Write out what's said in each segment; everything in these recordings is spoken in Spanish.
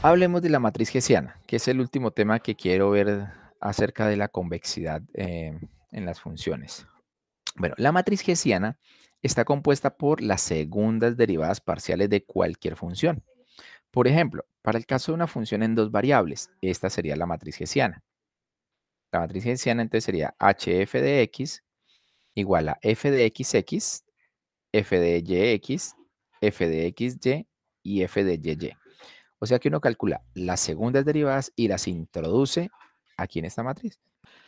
Hablemos de la matriz hessiana, que es el último tema que quiero ver acerca de la convexidad en las funciones. Bueno, la matriz hessiana está compuesta por las segundas derivadas parciales de cualquier función. Por ejemplo, para el caso de una función en dos variables, esta sería la matriz hessiana. La matriz hessiana entonces sería hf de x igual a f de xx, f de yx, f de xy y f de yy. O sea que uno calcula las segundas derivadas y las introduce aquí en esta matriz.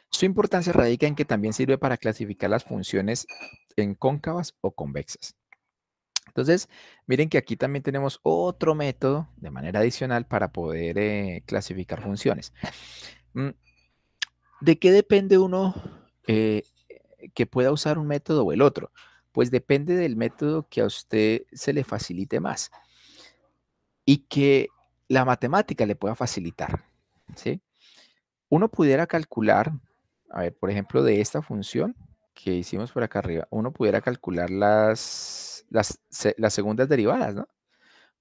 Su importancia radica en que también sirve para clasificar las funciones en cóncavas o convexas. Entonces, miren que aquí también tenemos otro método de manera adicional para poder clasificar funciones. ¿De qué depende uno que pueda usar un método o el otro? Pues depende del método que a usted se le facilite más y que la matemática le pueda facilitar, ¿sí? Uno pudiera calcular, a ver, por ejemplo, de esta función que hicimos por acá arriba, uno pudiera calcular las segundas derivadas, ¿no?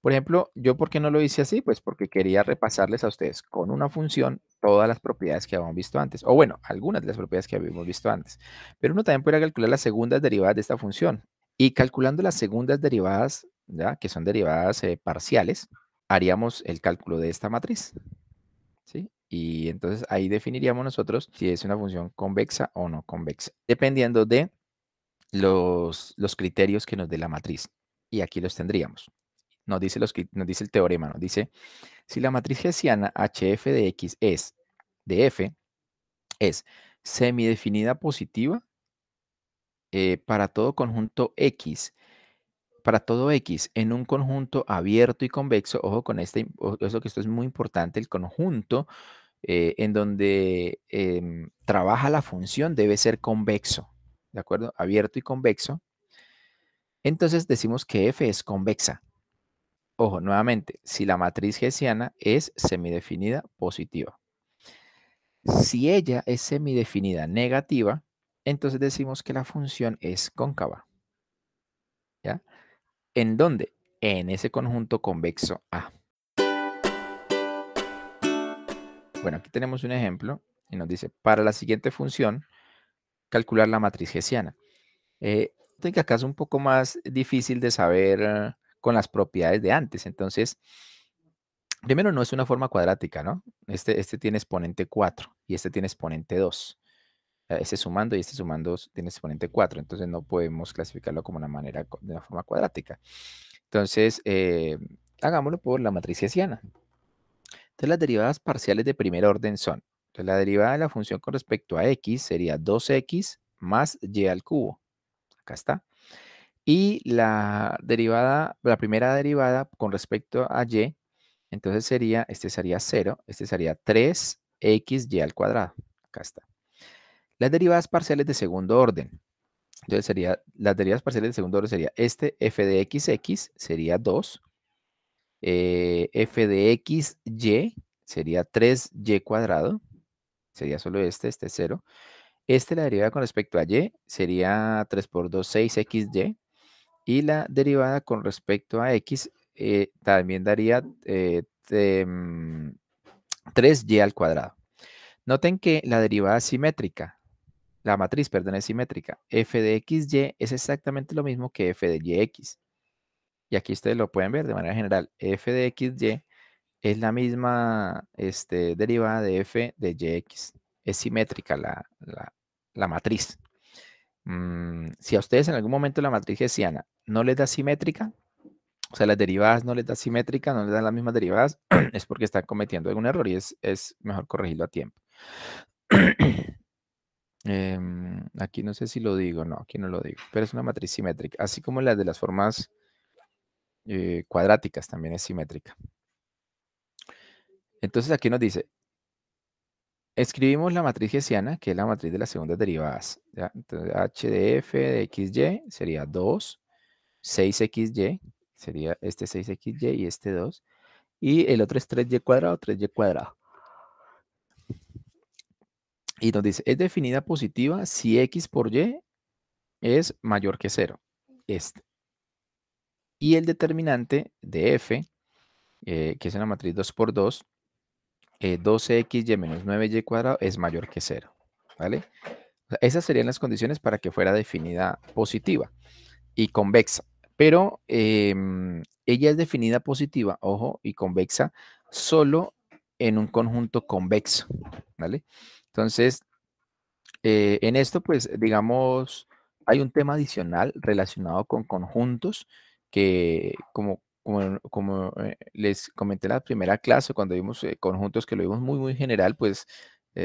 Por ejemplo, ¿yo por qué no lo hice así? Pues porque quería repasarles a ustedes con una función todas las propiedades que habíamos visto antes, o bueno, algunas de las propiedades que habíamos visto antes. Pero uno también puede calcular las segundas derivadas de esta función. Y calculando las segundas derivadas, ¿ya? Que son derivadas parciales, haríamos el cálculo de esta matriz, ¿sí? Y entonces ahí definiríamos nosotros si es una función convexa o no convexa, dependiendo de los criterios que nos dé la matriz. Y aquí los tendríamos. Nos dice el teorema, nos dice, si la matriz hessiana HF de X de F es semidefinida positiva para todo conjunto X, para todo X en un conjunto abierto y convexo, ojo con eso que esto es muy importante, el conjunto en donde trabaja la función debe ser convexo, ¿de acuerdo? Abierto y convexo. Entonces decimos que F es convexa. Ojo, nuevamente, si la matriz hessiana es semidefinida positiva. Si ella es semidefinida negativa, entonces decimos que la función es cóncava. ¿Ya? ¿En dónde? En ese conjunto convexo A. Bueno, aquí tenemos un ejemplo y nos dice, para la siguiente función, calcular la matriz hessiana. Que acá es un poco más difícil de saber con las propiedades de antes. Entonces, primero no es una forma cuadrática, ¿no? Este tiene exponente 4 y este tiene exponente 2. Este sumando y este sumando tiene exponente 4. Entonces no podemos clasificarlo como de una forma cuadrática. Entonces, hagámoslo por la matriz hessiana. Entonces, las derivadas parciales de primer orden son, entonces, la derivada de la función con respecto a x sería 2x más y al cubo. Acá está. Y la primera derivada con respecto a y, entonces este sería 0, este sería 3xy al cuadrado. Acá está. Las derivadas parciales de segundo orden. Entonces las derivadas parciales de segundo orden sería este f de xx sería 2, f de xy sería 3y cuadrado, sería solo este es 0. La derivada con respecto a y sería 3 por 2, 6xy. Y la derivada con respecto a x también daría 3y al cuadrado. Noten que la derivada es simétrica. La matriz, perdón, es simétrica. F de xy es exactamente lo mismo que f de yx. Y aquí ustedes lo pueden ver de manera general. F de xy es la misma derivada de f de yx. Es simétrica la matriz. Si a ustedes en algún momento la matriz hessiana no les da simétrica, o sea, las derivadas no les da simétrica, no les dan las mismas derivadas, es porque están cometiendo algún error y es mejor corregirlo a tiempo. Aquí no sé si lo digo, no, aquí no lo digo, pero es una matriz simétrica, así como la de las formas cuadráticas también es simétrica. Entonces aquí nos dice, escribimos la matriz hessiana, que es la matriz de las segundas derivadas. ¿Ya? Entonces h de f de xy sería 2, 6xy, sería este 6xy y este 2. Y el otro es 3y cuadrado, 3y cuadrado. Y nos dice, es definida positiva si x por y es mayor que 0. Este. Y el determinante de f que es una matriz 2 por 2, 12xy menos 9y cuadrado es mayor que 0, ¿vale? O sea, esas serían las condiciones para que fuera definida positiva y convexa. Pero ella es definida positiva, ojo, y convexa solo en un conjunto convexo, ¿vale? Entonces, en esto, pues, digamos, hay un tema adicional relacionado con conjuntos que, como les comenté en la primera clase, cuando vimos conjuntos que lo vimos muy, muy general, pues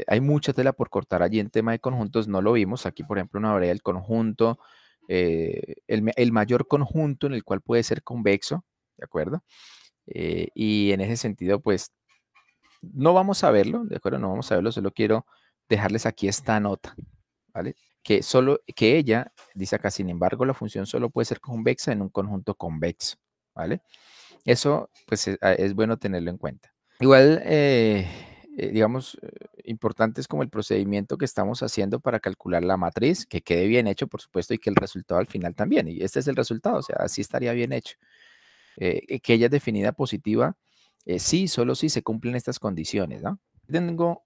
hay mucha tela por cortar allí en tema de conjuntos, no lo vimos. Aquí, por ejemplo, una variedad del conjunto, el mayor conjunto en el cual puede ser convexo, ¿de acuerdo? Y en ese sentido, pues, no vamos a verlo, ¿de acuerdo? No vamos a verlo, solo quiero dejarles aquí esta nota, ¿vale? Que ella, dice acá, sin embargo, la función solo puede ser convexa en un conjunto convexo, ¿vale? Eso, pues, es bueno tenerlo en cuenta. Igual, digamos, importante es como el procedimiento que estamos haciendo para calcular la matriz, que quede bien hecho, por supuesto, y que el resultado al final también. Y este es el resultado, o sea, así estaría bien hecho. Que ella es definida positiva, sí, solo si se cumplen estas condiciones, ¿no? Tengo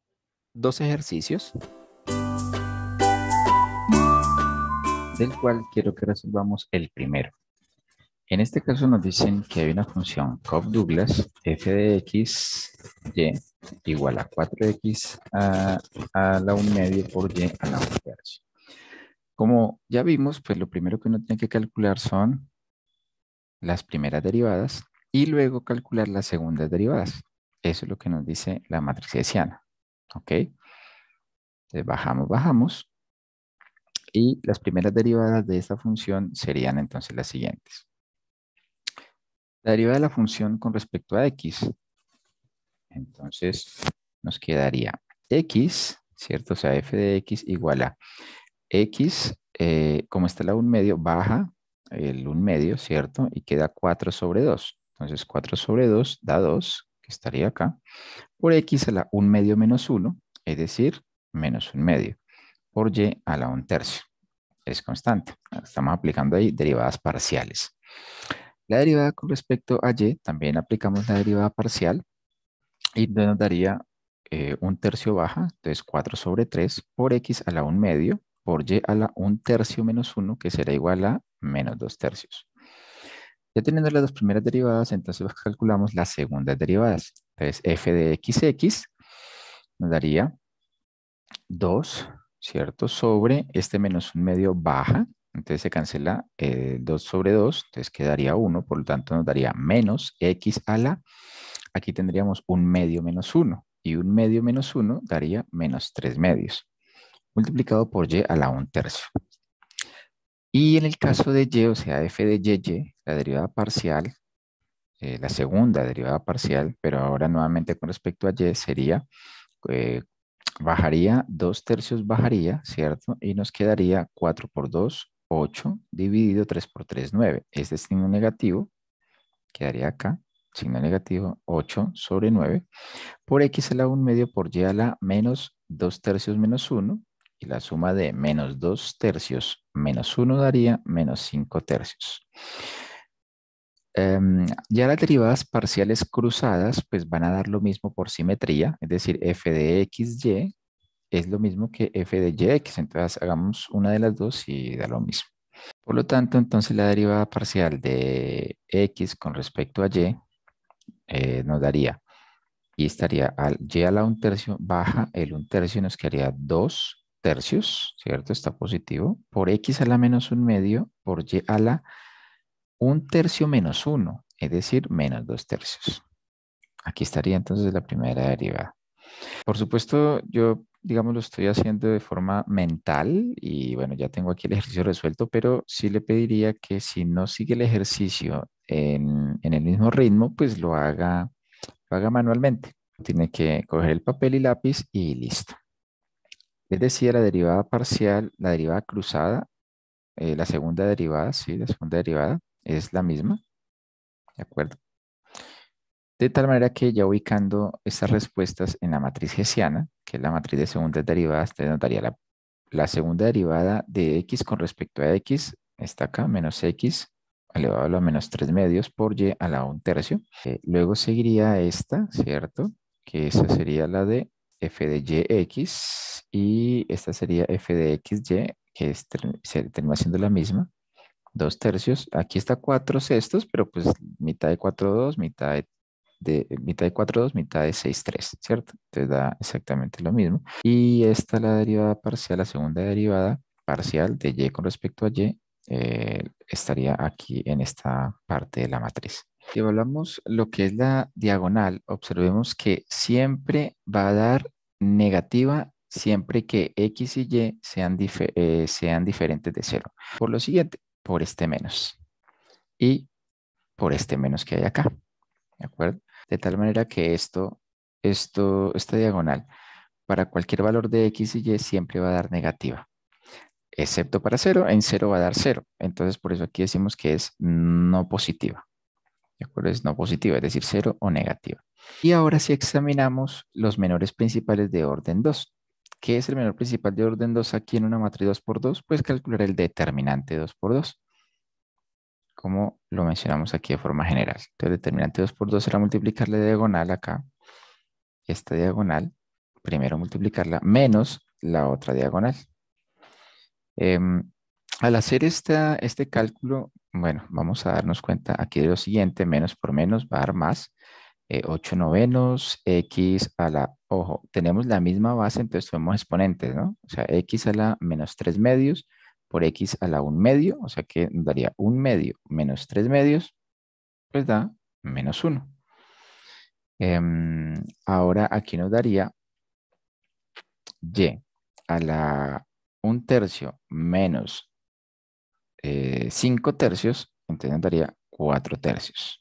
dos ejercicios del cual quiero que resolvamos el primero. En este caso nos dicen que hay una función Cobb-Douglas f de x y igual a 4x a la 1 medio por y a la 1 tercio. Como ya vimos, pues lo primero que uno tiene que calcular son las primeras derivadas y luego calcular las segundas derivadas. Eso es lo que nos dice la matriz hessiana. ¿Ok? Entonces bajamos y las primeras derivadas de esta función serían entonces las siguientes. La derivada de la función con respecto a x, entonces nos quedaría x, ¿cierto? O sea, f de x igual a x, como está la 1 medio, baja el 1 medio, ¿cierto? Y queda 4 sobre 2. Entonces 4 sobre 2 da 2, que estaría acá, por x a la 1 medio menos 1, es decir, menos 1 medio, por y a la 1 tercio. Es constante. Estamos aplicando ahí derivadas parciales. La derivada con respecto a y, también aplicamos la derivada parcial y nos daría 1 tercio baja, entonces 4 sobre 3 por x a la 1 medio por y a la 1 tercio menos 1, que será igual a menos 2 tercios. Ya teniendo las dos primeras derivadas, entonces calculamos las segundas derivadas. Entonces f de x nos daría 2, ¿cierto? Sobre este menos 1 medio baja, entonces se cancela 2 sobre 2, entonces quedaría 1, por lo tanto nos daría menos x a la, aquí tendríamos 1 medio menos 1, y 1 medio menos 1 daría menos 3 medios, multiplicado por y a la 1 tercio. Y en el caso de y, o sea, f de y, la derivada parcial, la segunda derivada parcial, pero ahora nuevamente con respecto a y, sería eh, bajaría, 2 tercios bajaría, ¿cierto? Y nos quedaría 4 por 2, 8, dividido 3 por 3, 9. Este signo negativo quedaría acá, signo negativo, 8 sobre 9, por x a la 1 medio por y a la menos 2 tercios menos 1, y la suma de menos 2 tercios menos 1 daría menos 5 tercios. Ya las derivadas parciales cruzadas pues van a dar lo mismo por simetría, es decir, f de xy es lo mismo que f de yx, entonces hagamos una de las dos y da lo mismo. Por lo tanto, entonces la derivada parcial de x con respecto a y nos daría, y estaría al y a la 1 tercio, baja el 1 tercio y nos quedaría 2 tercios, ¿cierto? Está positivo, por x a la menos 1 medio, por y a la 1 tercio menos 1, es decir, menos 2 tercios. Aquí estaría entonces la primera derivada. Por supuesto, yo, digamos, lo estoy haciendo de forma mental y bueno, ya tengo aquí el ejercicio resuelto, pero sí le pediría que si no sigue el ejercicio en el mismo ritmo, pues lo haga manualmente. Tiene que coger el papel y lápiz y listo. Les decía, la derivada parcial, la derivada cruzada, la segunda derivada, sí, la segunda derivada es la misma, ¿de acuerdo? De tal manera que ya ubicando estas respuestas en la matriz hessiana, que es la matriz de segundas derivadas, te notaría la segunda derivada de x con respecto a x, está acá, menos x elevado a la menos 3 medios por y a la 1 tercio. Luego seguiría esta, ¿cierto? Que esa sería la de f de yx y esta sería f de xy, que se termina siendo la misma. 2 tercios. Aquí está 4 sextos, pero pues mitad de 4 2 mitad de 4 2 mitad de 6 3, ¿cierto? Entonces da exactamente lo mismo. Y esta la derivada parcial, la segunda derivada parcial de y con respecto a y, estaría aquí en esta parte de la matriz. Si evaluamos lo que es la diagonal, observemos que siempre va a dar negativa siempre que x y y sean diferentes de cero. Por lo siguiente, por este menos y por este menos que hay acá, ¿de acuerdo? De tal manera que esta diagonal, para cualquier valor de x y y siempre va a dar negativa, excepto para cero, en cero va a dar cero. Entonces, por eso aquí decimos que es no positiva, ¿de acuerdo? Es no positiva, es decir, cero o negativa. Y ahora si examinamos los menores principales de orden 2. ¿Qué es el menor principal de orden 2 aquí en una matriz 2 por 2? Pues calcular el determinante 2 por 2, como lo mencionamos aquí de forma general. Entonces, determinante 2 por 2 será multiplicar la diagonal acá, esta diagonal, primero multiplicarla menos la otra diagonal. Al hacer este cálculo, bueno, vamos a darnos cuenta aquí de lo siguiente: menos por menos va a dar más. 8 novenos, x a la, ojo, tenemos la misma base, entonces tenemos exponentes, ¿no? O sea, x a la menos 3 medios por x a la 1 medio, o sea que nos daría 1 medio menos 3 medios, pues da menos 1. Ahora aquí nos daría y a la 1 tercio menos 5 tercios, entonces nos daría 4 tercios.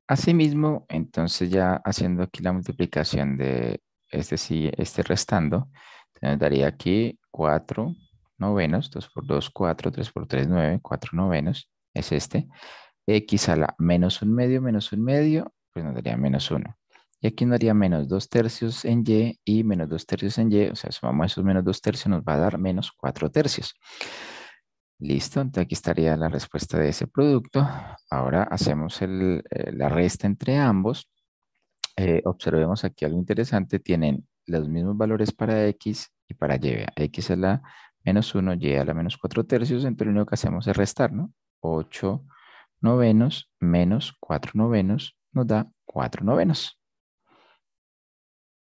Asimismo, entonces ya haciendo aquí la multiplicación de este restando, nos daría aquí 4 novenos, 2 por 2, 4, 3 por 3, 9, 4 novenos, es este. X a la menos un medio, pues nos daría menos 1. Y aquí nos daría menos 2 tercios en y menos 2 tercios en y, o sea, sumamos esos menos 2 tercios, nos va a dar menos 4 tercios. Listo, entonces aquí estaría la respuesta de ese producto. Ahora hacemos la resta entre ambos. Observemos aquí algo interesante. Tienen los mismos valores para x y para y. Vea, x a la menos 1, y a la menos 4 tercios. Entonces lo único que hacemos es restar, ¿no? 8 novenos menos 4 novenos nos da 4 novenos.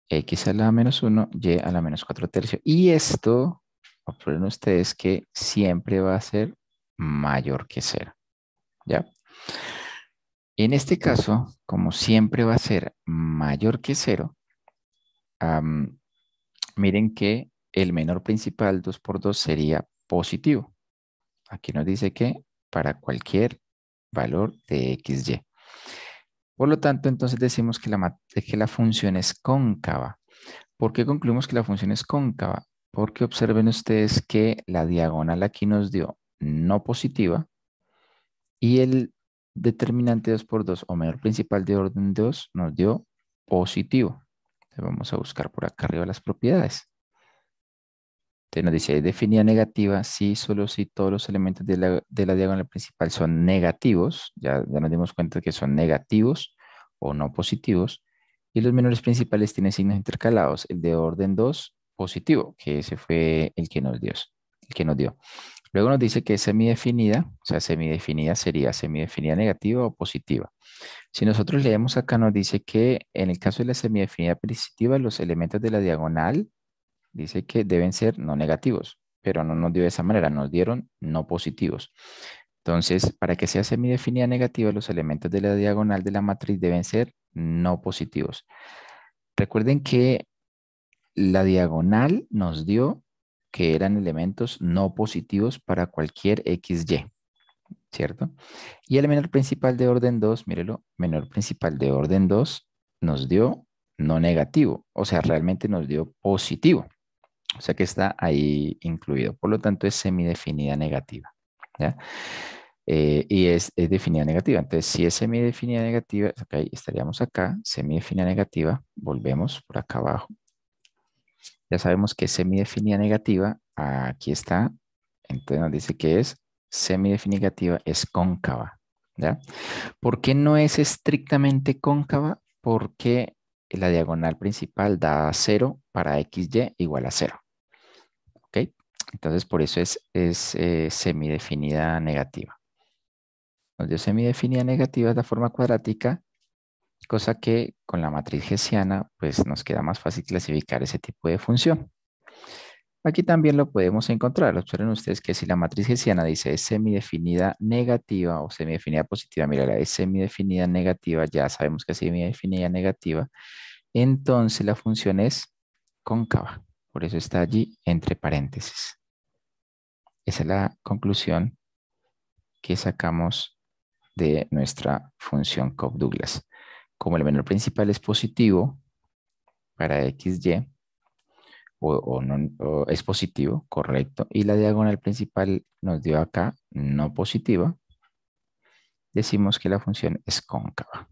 X a la menos 1, y a la menos 4 tercios. Y esto, observen ustedes que siempre va a ser mayor que 0. ¿Ya? En este caso, como siempre va a ser mayor que 0, miren que el menor principal 2 por 2 sería positivo. Aquí nos dice que para cualquier valor de xy. Por lo tanto, entonces decimos que la función es cóncava. ¿Por qué concluimos que la función es cóncava? Porque observen ustedes que la diagonal aquí nos dio no positiva y el determinante 2 por 2 o menor principal de orden 2 nos dio positivo. Entonces vamos a buscar por acá arriba las propiedades. Entonces nos dice, ¿es definida negativa? Sí, solo si todos los elementos de la diagonal principal son negativos. Ya nos dimos cuenta que son negativos o no positivos. Y los menores principales tienen signos intercalados. El de orden 2, positivo, que ese fue el que nos dio. Luego nos dice que es semidefinida, o sea, semidefinida sería semidefinida negativa o positiva. Si nosotros leemos acá, nos dice que en el caso de la semidefinida positiva, los elementos de la diagonal dice que deben ser no negativos, pero no nos dio de esa manera, nos dieron no positivos. Entonces, para que sea semidefinida negativa, los elementos de la diagonal de la matriz deben ser no positivos. Recuerden que la diagonal nos dio que eran elementos no positivos para cualquier XY, ¿cierto? Y el menor principal de orden 2, mírelo, menor principal de orden 2 nos dio no negativo, o sea, realmente nos dio positivo. O sea que está ahí incluido. Por lo tanto, es semidefinida negativa. ¿Ya? Y es definida negativa. Entonces, si es semidefinida negativa, okay, estaríamos acá, semidefinida negativa. Volvemos por acá abajo. Ya sabemos que es semidefinida negativa. Aquí está. Entonces nos dice que es semidefinitiva es cóncava, ¿ya? ¿Por qué no es estrictamente cóncava? Porque la diagonal principal da 0 para xy igual a 0. ¿Ok? Entonces, por eso es semidefinida negativa. Nos dio semidefinida negativa es la forma cuadrática, cosa que con la matriz hessiana, pues nos queda más fácil clasificar ese tipo de función. Aquí también lo podemos encontrar. Observen ustedes que si la matriz hessiana dice es semidefinida negativa o semidefinida positiva, mira, es semidefinida negativa, ya sabemos que es semidefinida negativa, entonces la función es cóncava. Por eso está allí entre paréntesis. Esa es la conclusión que sacamos de nuestra función Cobb-Douglas. Como el menor principal es positivo para xy, o es positivo, correcto, y la diagonal principal nos dio acá no positiva, decimos que la función es cóncava.